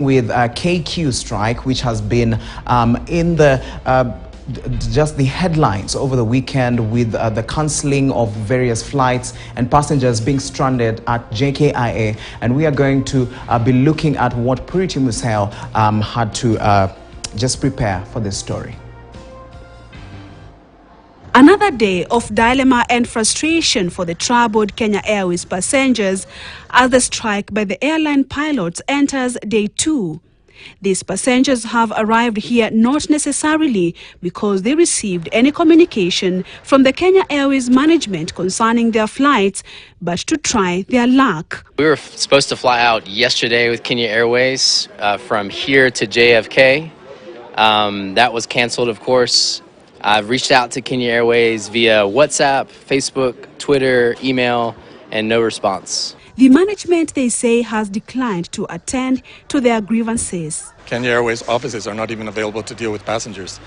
With KQ strike, which has been in the just the headlines over the weekend, with the cancelling of various flights and passengers being stranded at JKIA. And we are going to be looking at what Purity Museo had to just prepare for this story. Another day of dilemma and frustration for the troubled Kenya Airways passengers as the strike by the airline pilots enters day 2. These passengers have arrived here not necessarily because they received any communication from the Kenya Airways management concerning their flights, but to try their luck. We were supposed to fly out yesterday with Kenya Airways from here to JFK. That was canceled, of course. I've reached out to Kenya Airways via WhatsApp, Facebook, Twitter, email, and no response. The management, they say, has declined to attend to their grievances. Kenya Airways offices are not even available to deal with passengers.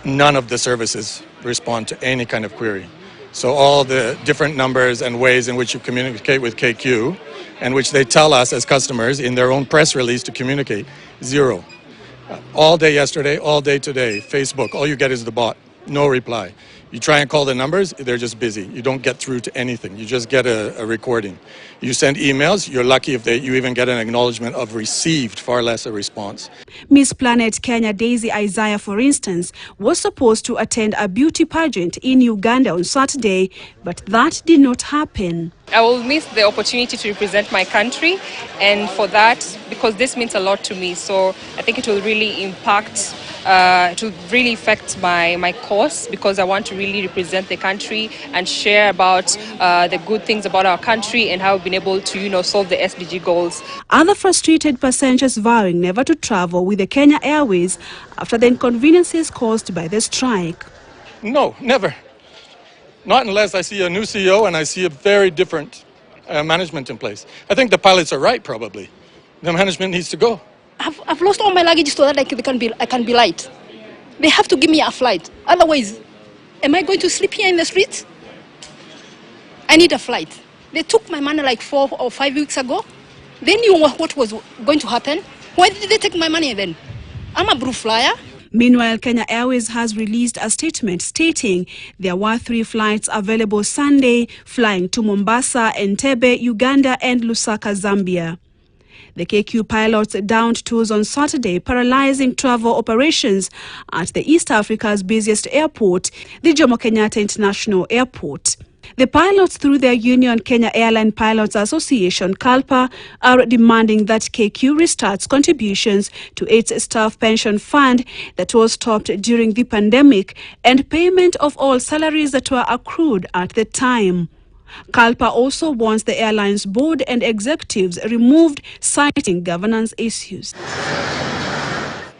None of the services respond to any kind of query. So all the different numbers and ways in which you communicate with KQ, and which they tell us as customers in their own press release to communicate, zero. All day yesterday, all day today, Facebook, all you get is the bot. No reply. You try and call the numbers, they're just busy. You don't get through to anything. You just get a recording. You send emails, you're lucky if you even get an acknowledgement of received, far less a response. Miss Planet Kenya Daisy Isaiah, for instance, was supposed to attend a beauty pageant in Uganda on Saturday, but that did not happen. I will miss the opportunity to represent my country, and for that, because this means a lot to me, so I think it will really impact, it will really affect my course, because I want to really represent the country and share about the good things about our country and how we've been able to, solve the SDG goals. Other frustrated passengers vowing never to travel with the Kenya Airways after the inconveniences caused by the strike. No, never. Not unless I see a new CEO and I see a very different management in place. I think the pilots are right, probably. The management needs to go. I've lost all my luggage so that I can be light. They have to give me a flight. Otherwise, am I going to sleep here in the streets? I need a flight. They took my money like 4 or 5 weeks ago. They knew what was going to happen. Why did they take my money then? I'm a blue flyer. Meanwhile, Kenya Airways has released a statement stating there were 3 flights available Sunday, flying to Mombasa, Entebbe, Uganda, and Lusaka, Zambia. The KQ pilots downed tools on Saturday, paralyzing travel operations at the East Africa's busiest airport, the Jomo Kenyatta International Airport. The pilots, through their union Kenya Airline Pilots Association, KALPA, are demanding that KQ restarts contributions to its staff pension fund that was stopped during the pandemic and payment of all salaries that were accrued at the time. KALPA also wants the airline's board and executives removed, citing governance issues.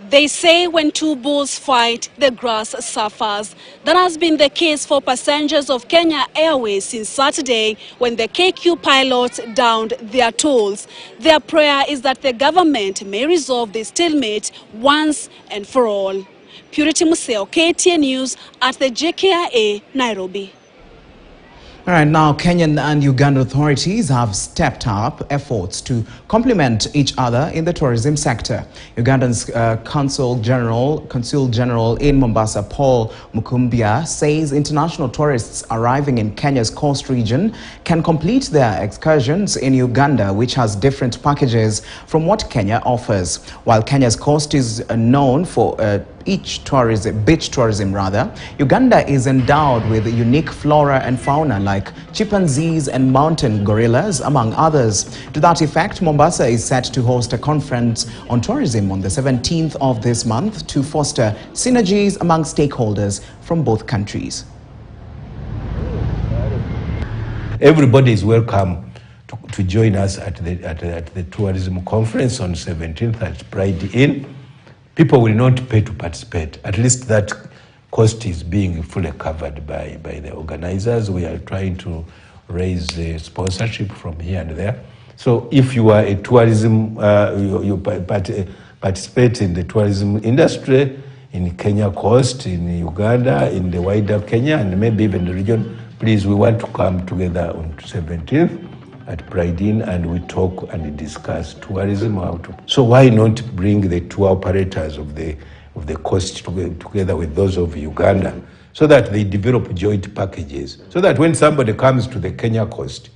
They say when 2 bulls fight, the grass suffers. That has been the case for passengers of Kenya Airways since Saturday, when the KQ pilots downed their tolls. Their prayer is that the government may resolve the stalemate once and for all. Purity Museo, KTN News at the JKIA, Nairobi. All right, now Kenyan and Ugandan authorities have stepped up efforts to complement each other in the tourism sector. Ugandan's Consul General in Mombasa, Paul Mukumbya, says international tourists arriving in Kenya's coast region can complete their excursions in Uganda, which has different packages from what Kenya offers. While Kenya's coast is known for beach tourism, Uganda is endowed with unique flora and fauna like chimpanzees and mountain gorillas, among others. To that effect, Mombasa is set to host a conference on tourism on the 17th of this month to foster synergies among stakeholders from both countries. Everybody is welcome to join us at the tourism conference on 17th at Pride Inn. People will not pay to participate. At least that cost is being fully covered by the organizers. We are trying to raise the sponsorship from here and there. So if you are a tourism, you participate in the tourism industry in Kenya coast, in Uganda, in the wider Kenya, and maybe even the region, please, we want to come together on 17th at Pride Inn, and we talk and discuss tourism. So why not bring the tour operators of the coast together with those of Uganda, so that they develop joint packages, so that when somebody comes to the Kenya coast,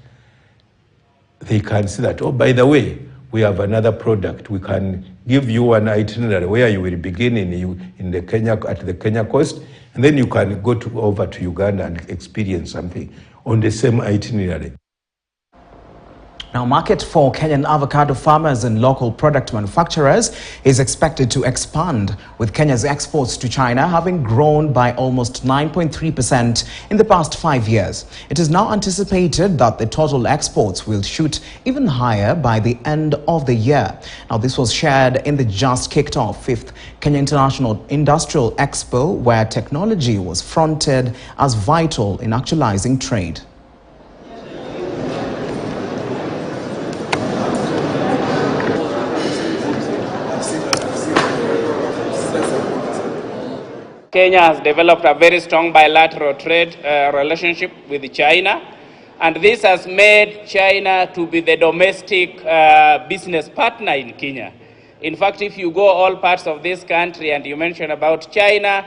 they can see that, oh, by the way, we have another product. We can give you an itinerary where you will begin in the Kenya, at the Kenya coast, and then you can go over to Uganda and experience something on the same itinerary. Now, market for Kenyan avocado farmers and local product manufacturers is expected to expand, with Kenya's exports to China having grown by almost 9.3% in the past 5 years. It is now anticipated that the total exports will shoot even higher by the end of the year. Now, this was shared in the just kicked off 5th Kenya International Industrial Expo, where technology was fronted as vital in actualizing trade. Kenya has developed a very strong bilateral trade relationship with China, and this has made China to be the domestic business partner in Kenya. In fact, if you go all parts of this country and you mention about China,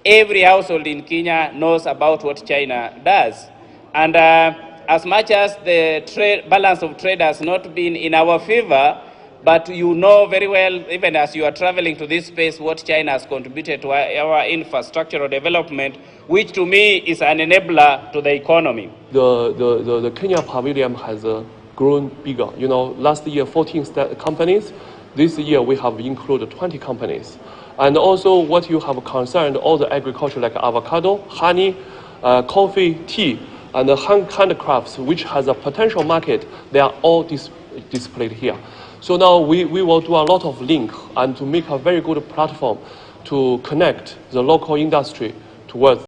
every household in Kenya knows about what China does. And as much as the balance of trade has not been in our favor, but you know very well, even as you are traveling to this space, what China has contributed to our infrastructural development, which to me is an enabler to the economy. The Kenya pavilion has grown bigger. You know, last year 14 companies. This year we have included 20 companies. And also what you have concerned, all the agriculture like avocado, honey, coffee, tea, and the handicrafts, which has a potential market, they are all displayed here. So now we will do a lot of link and to make a very good platform to connect the local industry towards